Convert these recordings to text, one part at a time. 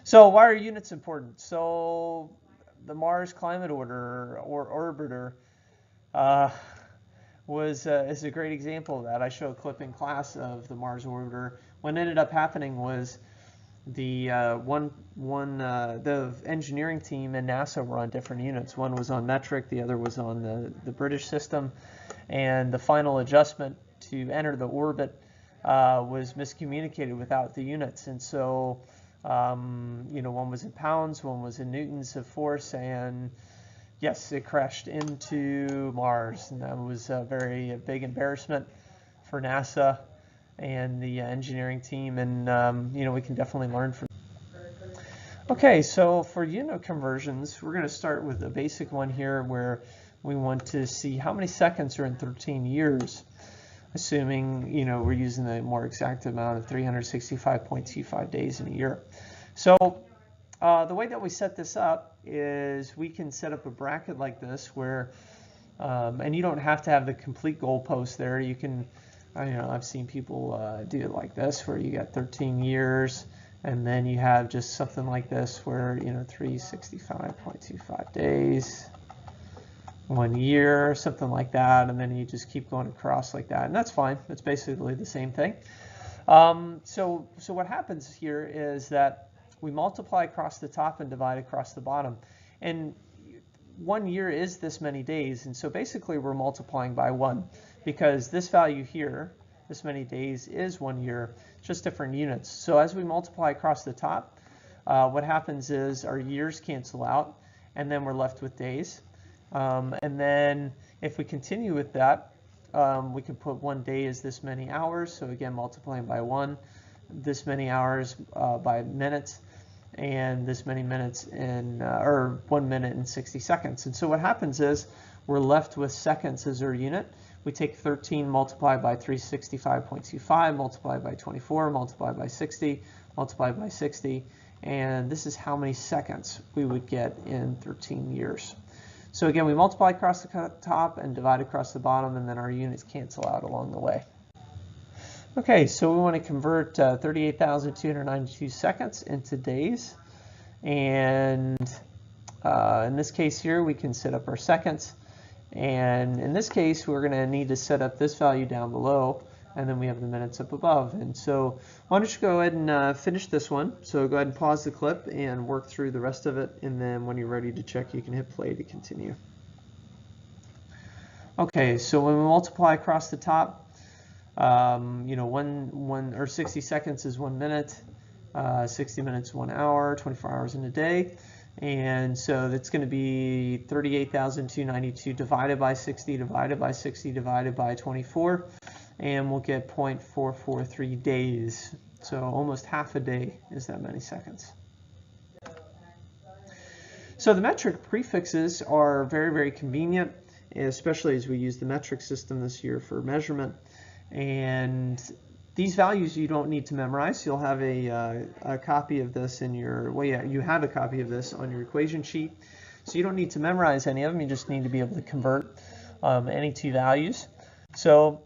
So why are units important? So the Mars Climate Order or Orbiter uh, is a great example of that. I show a clip in class of the Mars Orbiter. What ended up happening was the the engineering team and NASA were on different units. One was on metric, the other was on the British system, and the final adjustment to enter the orbit was miscommunicated without the units, and so one was in pounds, one was in newtons of force, and yes, it crashed into Mars, and that was a very big embarrassment for NASA and the engineering team, and we can definitely learn from. Okay, so for unit conversions, we're going to start with a basic one here where we want to see how many seconds are in 13 years, assuming we're using the more exact amount of 365.25 days in a year. So the way that we set this up is we can set up a bracket like this where, and you don't have to have the complete goalpost there. You can, I've seen people do it like this, where you got 13 years, and then you have just something like this where, 365.25 days, 1 year, something like that, and then you just keep going across like that, and that's fine. It's basically the same thing. So what happens here is that we multiply across the top and divide across the bottom, and 1 year is this many days, and so basically we're multiplying by 1 because this value here, this many days, is 1 year, just different units. So as we multiply across the top, what happens is our years cancel out, and then we're left with days. And then if we continue with that, we can put 1 day is this many hours, so again multiplying by 1, this many hours by minutes, and this many minutes in, or 1 minute and 60 seconds. And so what happens is we're left with seconds as our unit. We take 13 multiplied by 365.25, multiplied by 24, multiplied by 60, multiplied by 60, and this is how many seconds we would get in 13 years. So again, we multiply across the top and divide across the bottom, and then our units cancel out along the way. Okay, so we want to convert 38,292 seconds into days, and in this case here we can set up our seconds, and in this case we're going to need to set up this value down below, and then we have the minutes up above. And so why don't you go ahead and finish this one. So go ahead and pause the clip and work through the rest of it, and then when you're ready to check you can hit play to continue. Okay, so when we multiply across the top, 60 seconds is 1 minute, 60 minutes 1 hour, 24 hours in a day, and so that's going to be 38,292 divided by 60 divided by 60 divided by 24, and we'll get 0.443 days. So almost half a day is that many seconds. So the metric prefixes are very, very convenient, especially as we use the metric system this year for measurement. And these values you don't need to memorize. You'll have a copy of this in your, well, yeah, you have a copy of this on your equation sheet. So you don't need to memorize any of them. You just need to be able to convert any two values. So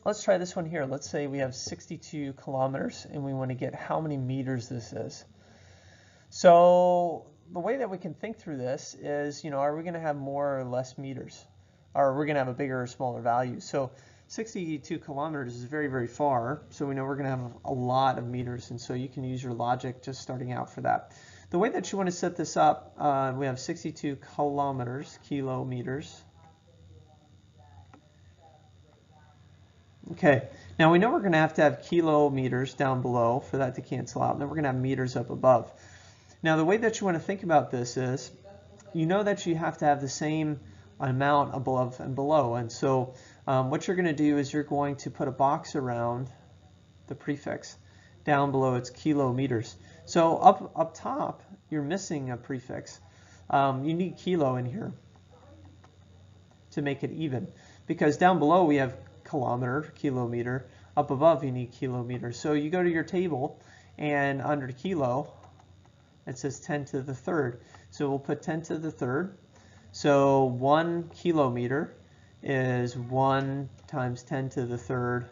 let's try this one here. Let's say we have 62 kilometers and we want to get how many meters this is. So the way that we can think through this is, are we going to have more or less meters? Or are we going to have a bigger or smaller value? So 62 kilometers is very, very far, so we know we're going to have a lot of meters, and so you can use your logic just starting out for that. The way that you want to set this up, we have 62 kilometers, kilometers. Okay, now we know we're going to have kilometers down below for that to cancel out, and then we're going to have meters up above. Now the way that you want to think about this is, you know that you have to have the same amount above and below, and so what you're going to do is you're going to put a box around the prefix. Down below it's kilometers. So up top you're missing a prefix. You need kilo in here to make it even, because down below we have kilometer, kilometer. Up above you need kilometer. So you go to your table, and under kilo it says 10 to the third. So we'll put 10 to the third. So 1 kilometer is 1 times 10 to the third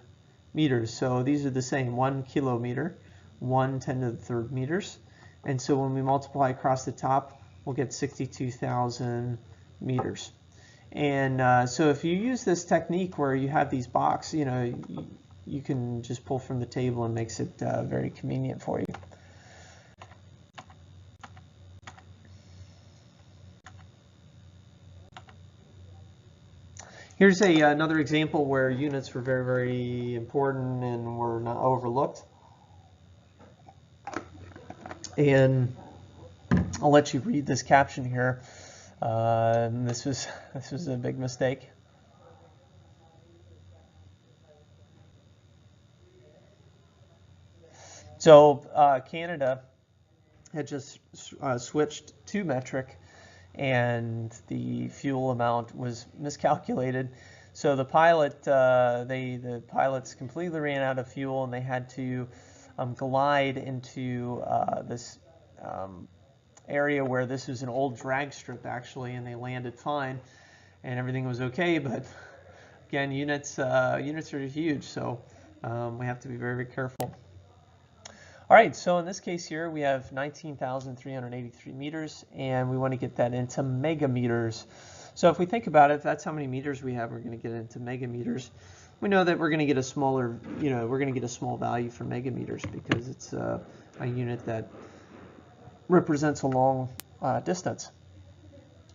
meters. So these are the same, 1 kilometer, 1 10 to the third meters. And so when we multiply across the top, we'll get 62,000 meters. And so if you use this technique where you have these boxes, you can just pull from the table and makes it very convenient for you. Here's another example where units were very, very important and were not overlooked. And I'll let you read this caption here. This was a big mistake. So Canada had just switched to metric, and the fuel amount was miscalculated. So the pilots completely ran out of fuel, and they had to glide into this area where this was an old drag strip actually, and they landed fine, and everything was okay. But again, units are huge, so we have to be very, very careful. All right, so in this case here, we have 19,383 meters, and we want to get that into megameters. So if we think about it, that's how many meters we have. We're going to get it into megameters. We know that we're going to get a smaller, we're going to get a small value for megameters because it's a unit that represents a long distance.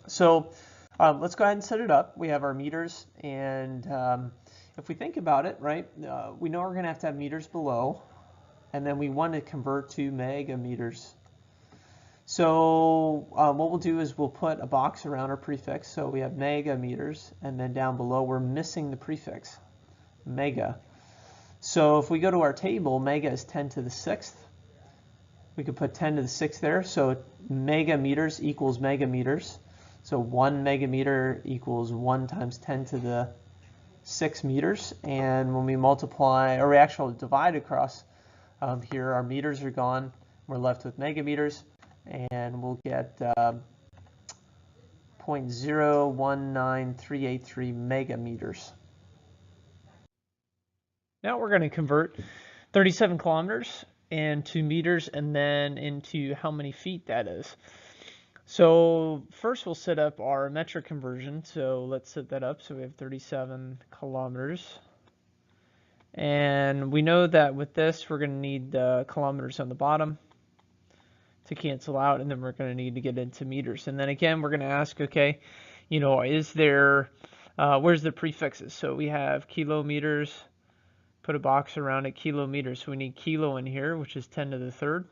So let's go ahead and set it up. We have our meters, and if we think about it, right, we know we're going to have meters below. And then we want to convert to megameters. So what we'll do is we'll put a box around our prefix. So we have megameters, and then down below we're missing the prefix, mega. So if we go to our table, mega is 10 to the 6th. We could put 10 to the 6th there. So megameters equals megameters. So 1 megameter equals 1 times 10 to the 6 meters. And when we multiply, or we actually divide across, here our meters are gone. We're left with megameters, and we'll get 0.019383 megameters. Now we're going to convert 37 kilometers into meters and then into how many feet that is. So first we'll set up our metric conversion. So let's set that up. So we have 37 kilometers. And we know that with this, we're going to need kilometers on the bottom to cancel out, and then we're going to need to get into meters. And then again, we're going to ask, okay, is there, where's the prefixes? So we have kilometers, put a box around it, kilometers. So we need kilo in here, which is 10 to the 3rd.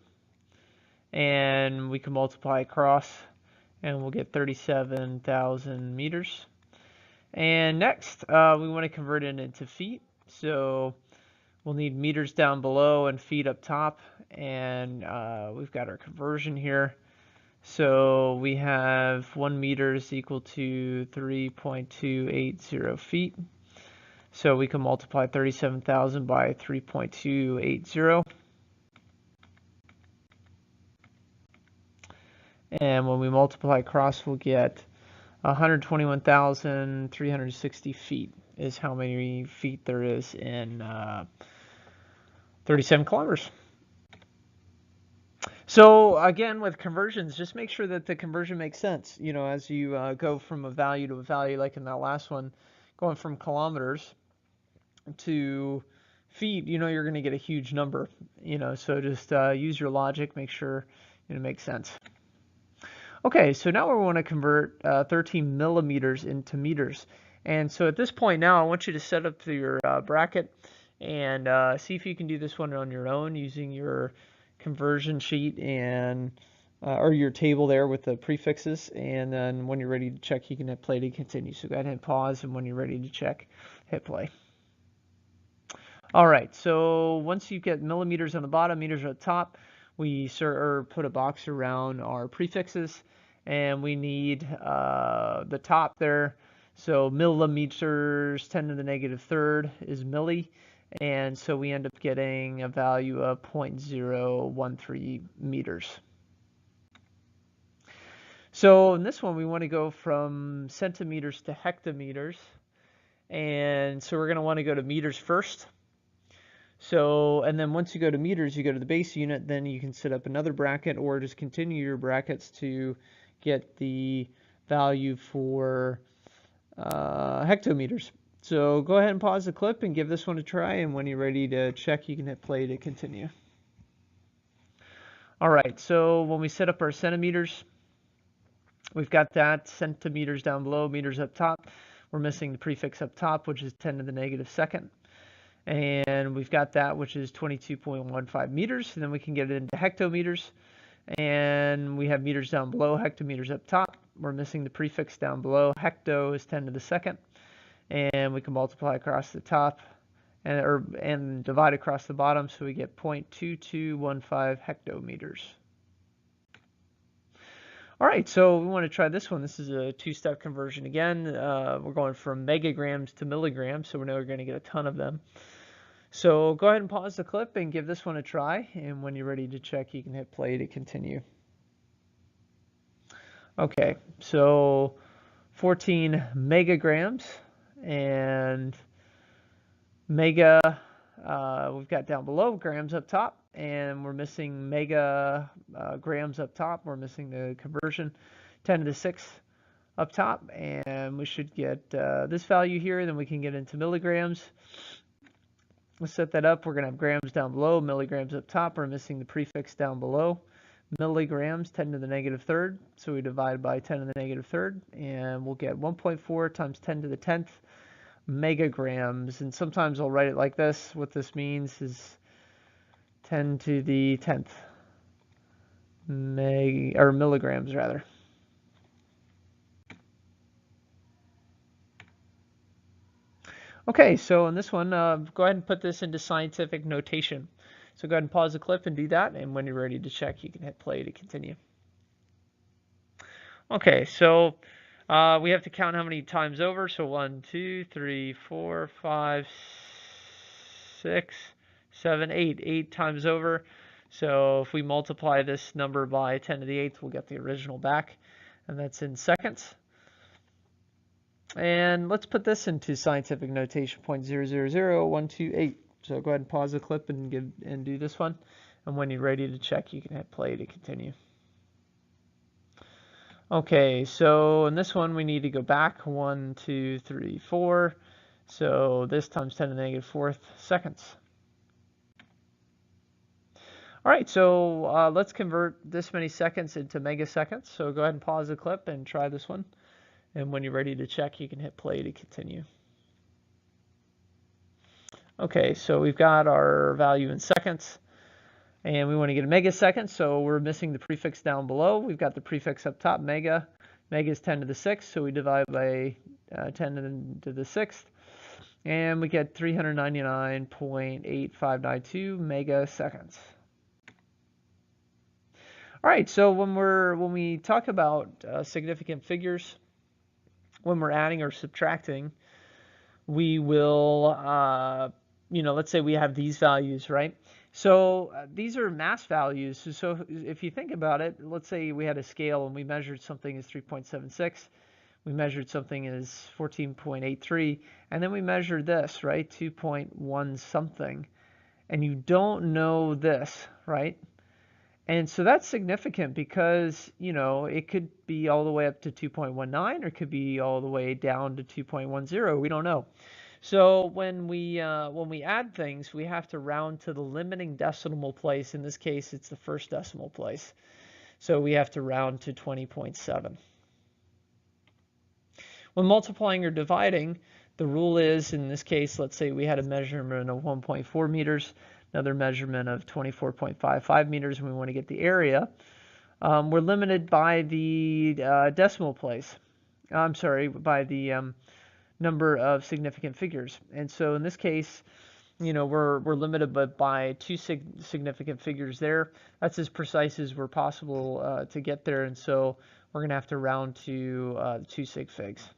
And we can multiply across, and we'll get 37,000 meters. And next, we want to convert it into feet. So we'll need meters down below and feet up top, and we've got our conversion here. So we have 1 meter is equal to 3.280 feet. So we can multiply 37,000 by 3.280. And when we multiply across, we'll get 121,360 feet is how many feet there is in 37 kilometers. So again, with conversions, just make sure that the conversion makes sense. As you go from a value to a value, like in that last one, going from kilometers to feet, you're going to get a huge number. So just use your logic, make sure it makes sense. Okay, so now we want to convert 13 millimeters into meters. And so at this point now, I want you to set up your bracket and see if you can do this one on your own using your conversion sheet and or your table there with the prefixes. And then when you're ready to check, you can hit play to continue. So go ahead and hit pause, and when you're ready to check, hit play. All right, so once you get millimeters on the bottom, meters on the top, we put a box around our prefixes, and we need the top there. So millimeters, 10 to the negative 3rd is milli, and so we end up getting a value of 0.013 meters. So in this one, we want to go from centimeters to hectometers, and so we're going to want to go to meters first. So, and then once you go to meters, you go to the base unit, then you can set up another bracket or just continue your brackets to get the value for hectometers. So go ahead and pause the clip and give this one a try, and when you're ready to check, you can hit play to continue. All right, so when we set up our centimeters, we've got that centimeters down below, meters up top. We're missing the prefix up top, which is 10 to the negative second. And we've got that, which is 22.15 meters. And then we can get it into hectometers. And we have meters down below, hectometers up top. We're missing the prefix down below. Hecto is 10 to the second. And we can multiply across the top and divide across the bottom, so we get 0.2215 hectometers. All right, so we want to try this one. This is a two-step conversion again. We're going from megagrams to milligrams, so we know we're going to get a ton of them. So go ahead and pause the clip and give this one a try, and when you're ready to check, you can hit play to continue. Okay, so 14 megagrams, and mega, we've got down below, grams up top, and we're missing mega grams up top. We're missing the conversion, 10 to the 6th up top, and we should get this value here. Then we can get into milligrams. Let's set that up. We're going to have grams down below, milligrams up top. We're missing the prefix down below. Milligrams, 10 to the negative third. So we divide by 10 to the negative third, and we'll get 1.4 times 10 to the 10th megagrams. And sometimes I'll write it like this. What this means is 10 to the 10th milligrams rather. Okay, so in this one, go ahead and put this into scientific notation. So go ahead and pause the clip and do that, and when you're ready to check, you can hit play to continue. Okay, so we have to count how many times over. So 1, 2, 3, 4, 5, 6, 7, 8. 8 times over. So if we multiply this number by 10 to the 8th, we'll get the original back, and that's in seconds. And let's put this into scientific notation, 0.000128. So go ahead and pause the clip and do this one. And when you're ready to check, you can hit play to continue. Okay, so in this one, we need to go back 1, 2, 3, 4. So this times 10 to the negative 4th seconds. All right, so let's convert this many seconds into megaseconds. So go ahead and pause the clip and try this one. And when you're ready to check, you can hit play to continue. Okay, so we've got our value in seconds, and we want to get a megasecond, so we're missing the prefix down below. We've got the prefix up top, mega. Mega is 10 to the 6th, so we divide by 10 to the 6th, and we get 399.8592 megaseconds. All right, so when we talk about significant figures, when we're adding or subtracting, we will, let's say we have these values, right? So these are mass values. So if you think about it, let's say we had a scale and we measured something as 3.76, we measured something as 14.83, and then we measured this, right, 2.1 something, and you don't know this, right? And so that's significant because, it could be all the way up to 2.19 or it could be all the way down to 2.10. We don't know. So when we add things, we have to round to the limiting decimal place. In this case, it's the first decimal place. So we have to round to 20.7. When multiplying or dividing, the rule is, in this case, let's say we had a measurement of 1.4 meters. Another measurement of 24.55 meters, and we want to get the area. We're limited by the decimal place. I'm sorry, by the number of significant figures. And so in this case, we're limited by 2 significant figures there. That's as precise as we're possible to get there, and so we're going to have to round to 2 sig figs.